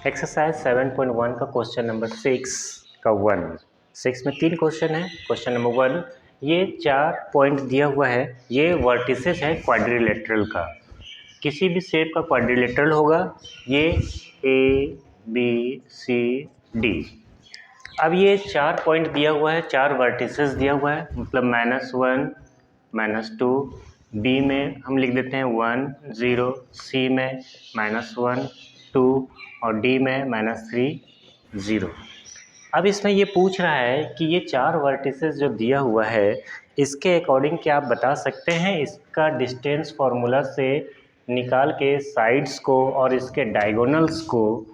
Exercise 7.1 का question number 6 का 1। 6 में 3 क्वेश्चन है। क्वेश्चन नंबर 1, ये 4 पॉइंट दिया हुआ है, ये वर्टिसेस है क्वाड्रिलेटरल का। किसी भी शेप का क्वाड्रिलेटरल होगा, ये ए बी सी डी। अब ये 4 पॉइंट दिया हुआ है, 4 वर्टिसेस दिया हुआ है, मतलब -1 -2, बी में हम लिख देते हैं 1 0, सी में -1 2 और डी में -3 0। अब इसमें ये पूछ रहा है कि ये 4 वर्टिसेस जो दिया हुआ है, इसके अकॉर्डिंग क्या आप बता सकते हैं इसका डिस्टेंस फार्मूला से निकाल के साइड्स को और इसके डायगोनल्स को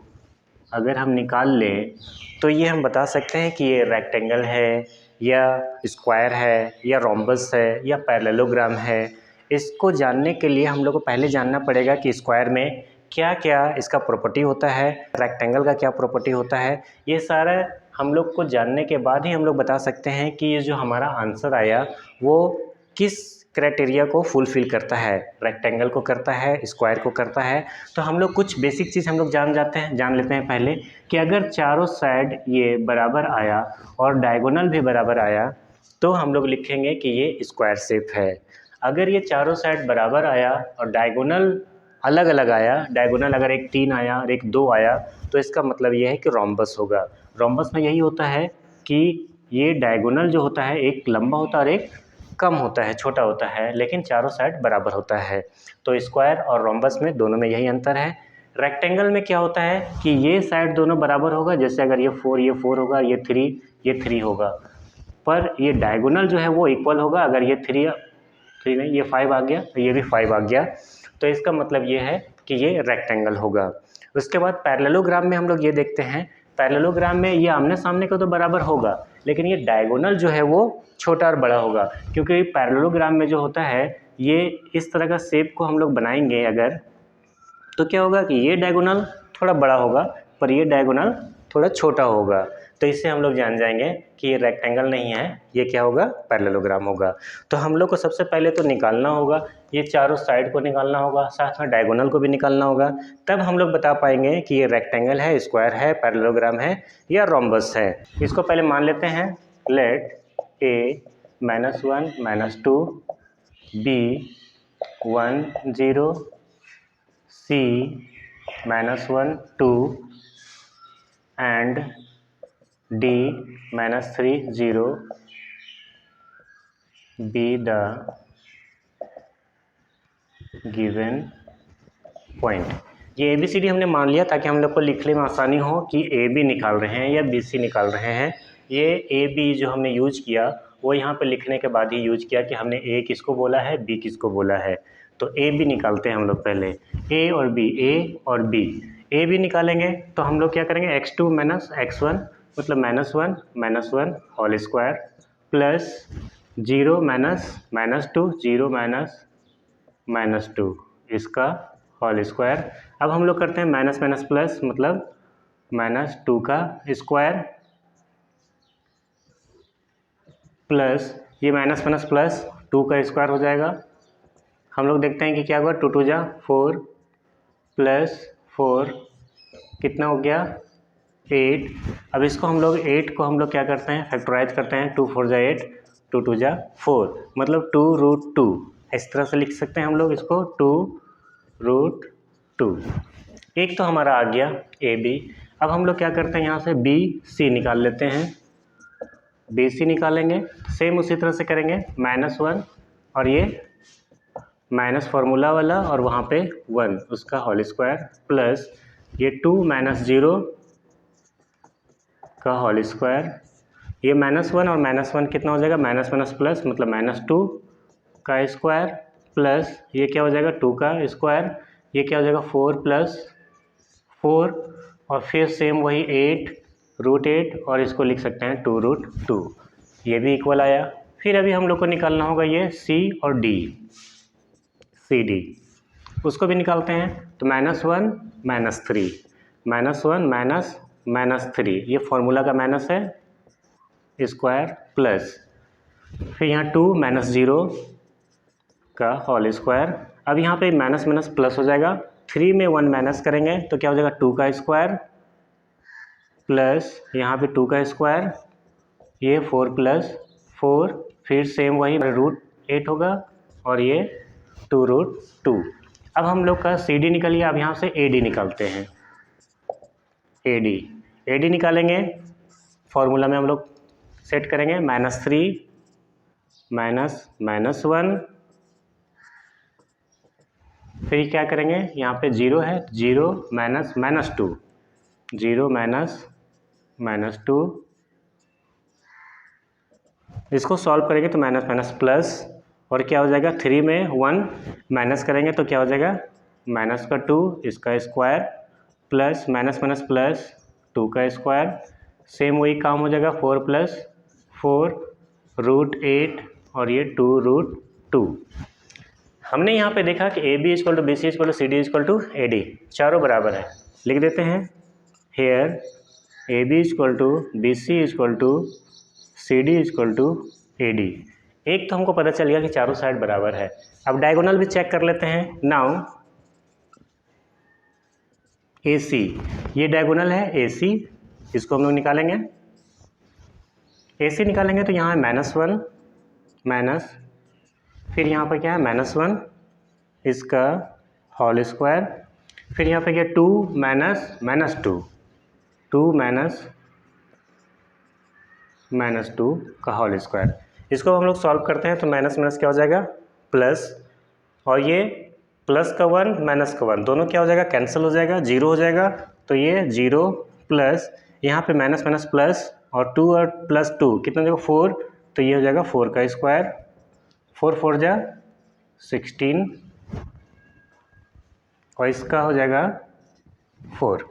अगर हम निकाल लें तो ये हम बता सकते हैं कि ये रेक्टेंगल है या स्क्वायर है या रोम्बस है या पैरेललोग्राम है। इसको जानने के लिए हम लोग को पहले जानना पड़ेगा कि स्क्वायर में क्या क्या इसका प्रॉपर्टी होता है, रेक्टेंगल का क्या प्रॉपर्टी होता है। ये सारा हम लोग को जानने के बाद ही हम लोग बता सकते हैं कि ये जो हमारा आंसर आया वो किस क्राइटेरिया को फुलफ़िल करता है, रेक्टेंगल को करता है, स्क्वायर को करता है। तो हम लोग कुछ बेसिक चीज़ हम लोग जान लेते हैं पहले कि अगर चारों साइड ये बराबर आया और डायगोनल भी बराबर आया तो हम लोग लिखेंगे कि ये स्क्वायर शेप है। अगर ये चारों साइड बराबर आया और डायगोनल अलग अलग आया, डायगोनल अगर एक 3 आया और एक 2 आया तो इसका मतलब ये है कि रोम्बस होगा। रोम्बस में यही होता है कि ये डायगोनल जो होता है एक लंबा होता है और एक कम होता है, छोटा होता है, लेकिन चारों साइड बराबर होता है। तो स्क्वायर और रोम्बस में दोनों में यही अंतर है। रेक्टेंगल में क्या होता है कि ये साइड दोनों बराबर होगा, जैसे अगर ये 4 होगा, ये 3 होगा, पर ये डायगोनल जो है वो इक्वल होगा। अगर ये 3 नहीं, ये 5 आ गया तो ये भी 5 आ गया, तो इसका मतलब ये है कि ये रेक्टेंगल होगा। उसके बाद पैरेललोग्राम में हम लोग ये देखते हैं, पैरेललोग्राम में ये आमने सामने का तो बराबर होगा, लेकिन ये डायगोनल जो है वो छोटा और बड़ा होगा, क्योंकि पैरेललोग्राम में जो होता है ये इस तरह का शेप को हम लोग बनाएंगे अगर, तो क्या होगा कि ये डायगोनल थोड़ा बड़ा होगा पर ये डायगोनल थोड़ा छोटा होगा। तो इससे हम लोग जान जाएंगे कि ये रेक्टेंगल नहीं है, ये क्या होगा, पैरेललोग्राम होगा। तो हम लोग को सबसे पहले तो निकालना होगा, ये चारों साइड को निकालना होगा, साथ में डायगोनल को भी निकालना होगा, तब हम लोग बता पाएंगे कि ये रेक्टेंगल है, स्क्वायर है, पैरेललोग्राम है या रोम्बस है। इसको पहले मान लेते हैं, late A -1 -2 B 1 0 C -1 2 and D -3 0 be the given point। ये ABCD हमने मान लिया ताकि हम लोग को लिखने में आसानी हो कि AB निकाल रहे हैं या BC निकाल रहे हैं। ये AB जो हमने यूज किया वो यहाँ पे लिखने के बाद ही यूज किया कि हमने A किसको बोला है, B किसको बोला है। तो AB निकालते हैं हम लोग पहले, A और B, A और B। AB निकालेंगे तो हम लोग क्या करेंगे, x2 - x1 मतलब -1 होल स्क्वायर प्लस 0 -2 0 -2 इसका होल स्क्वायर। अब हम लोग करते हैं माइनस माइनस प्लस, मतलब -2 का स्क्वायर प्लस ये माइनस माइनस प्लस 2 का स्क्वायर हो जाएगा। हम लोग देखते हैं कि क्या हुआ, 2 2 जा 4 प्लस 4 कितना हो गया 8। अब इसको हम लोग 8 को हम लोग क्या करते हैं, फैक्टराइज करते हैं, 2 4 जा 8 2 2 जा 4 मतलब 2√2। इस तरह से लिख सकते हैं हम लोग इसको 2√2। एक तो हमारा आ गया AB। अब हम लोग क्या करते हैं, यहाँ से BC निकाल लेते हैं। BC निकालेंगे सेम उसी तरह से करेंगे, -1 और ये माइनस फार्मूला वाला और वहाँ पे 1 उसका होल स्क्वायर प्लस ये 2 -0 का होल स्क्वायर। ये -1 और -1 कितना हो जाएगा, माइनस माइनस प्लस मतलब -2 का स्क्वायर प्लस ये क्या हो जाएगा 2 का स्क्वायर, ये क्या हो जाएगा 4 + 4 और फिर सेम वही 8√8 और इसको लिख सकते हैं 2√2। ये भी इक्वल आया। फिर अभी हम लोग को निकालना होगा ये C और D, CD उसको भी निकालते हैं। तो -1 -3 -1 -3 ये फार्मूला का माइनस है स्क्वायर प्लस फिर यहाँ 2 -0 का होल स्क्वायर। अब यहाँ पे माइनस माइनस प्लस हो जाएगा, 3 में 1 माइनस करेंगे तो क्या हो जाएगा 2 का स्क्वायर प्लस यहाँ पे 2 का स्क्वायर, ये 4 + 4, फिर सेम वही √8 होगा और ये 2√2। अब हम लोग का CD निकल गया। अब यहाँ से AD निकालते हैं। AD निकालेंगे, फॉर्मूला में हम लोग सेट करेंगे -3 -1, फिर क्या करेंगे, यहाँ पे 0 है, 0 -2, 0 -2, इसको सॉल्व करेंगे तो माइनस प्लस, और क्या हो जाएगा, 3 में 1 माइनस करेंगे तो क्या हो जाएगा, -2 इसका स्क्वायर प्लस माइनस प्लस 2 का स्क्वायर, सेम वही काम हो जाएगा, 4 + 4 √8 और ये 2√2। हमने यहाँ पे देखा कि AB = BC = CD = AD, चारों बराबर है। लिख देते हैं, hair AB = BC = CD = AD। एक तो हमको पता चल गया कि चारों साइड बराबर है। अब डायगोनल भी चेक कर लेते हैं। नाउ AC, ये डायगोनल है AC, इसको हम लोग निकालेंगे। AC निकालेंगे तो यहाँ है -1 माइनस, फिर यहाँ पर क्या है -1 इसका होल स्क्वायर, फिर यहाँ पे क्या 2 -2, 2 -2 का होल स्क्वायर। इसको हम लोग सॉल्व करते हैं तो माइनस क्या हो जाएगा, प्लस, और ये प्लस का 1 माइनस का 1 दोनों क्या हो जाएगा, कैंसिल हो जाएगा, 0 हो जाएगा। तो ये 0 प्लस यहाँ पे माइनस प्लस, और 2 और +2 कितना हो जाएगा, 4, तो ये हो जाएगा 4 का स्क्वायर, 4 4 जा 16, और इसका हो जाएगा 4।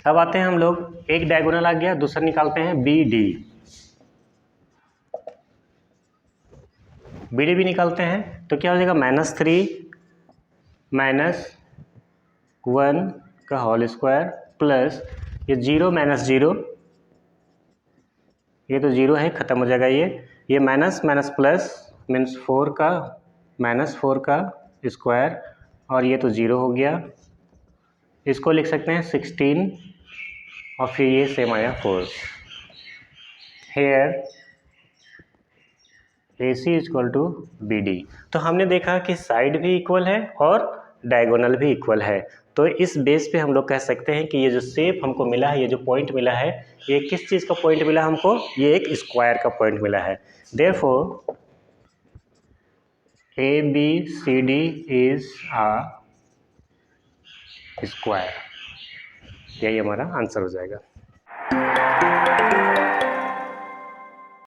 अब आते हैं हम लोग, एक डायगोनल आ गया, दूसरा निकालते हैं BD। BD भी निकालते हैं तो क्या हो जाएगा, -3 -1 का होल स्क्वायर प्लस ये 0 -0, ये तो 0 है, ख़त्म हो जाएगा ये माइनस प्लस मीन्स 4 का स्क्वायर, और ये तो 0 हो गया। इसको लिख सकते हैं 16, और फिर ये सेम आया 4। Here AC = BD। तो हमने देखा कि साइड भी इक्वल है और डायगोनल भी इक्वल है। तो इस बेस पे हम लोग कह सकते हैं कि ये जो शेप हमको मिला है, ये जो पॉइंट मिला है, ये किस चीज़ का पॉइंट मिला हमको, ये एक स्क्वायर का पॉइंट मिला है। Therefore ABCD is a square, यही हमारा आंसर हो जाएगा।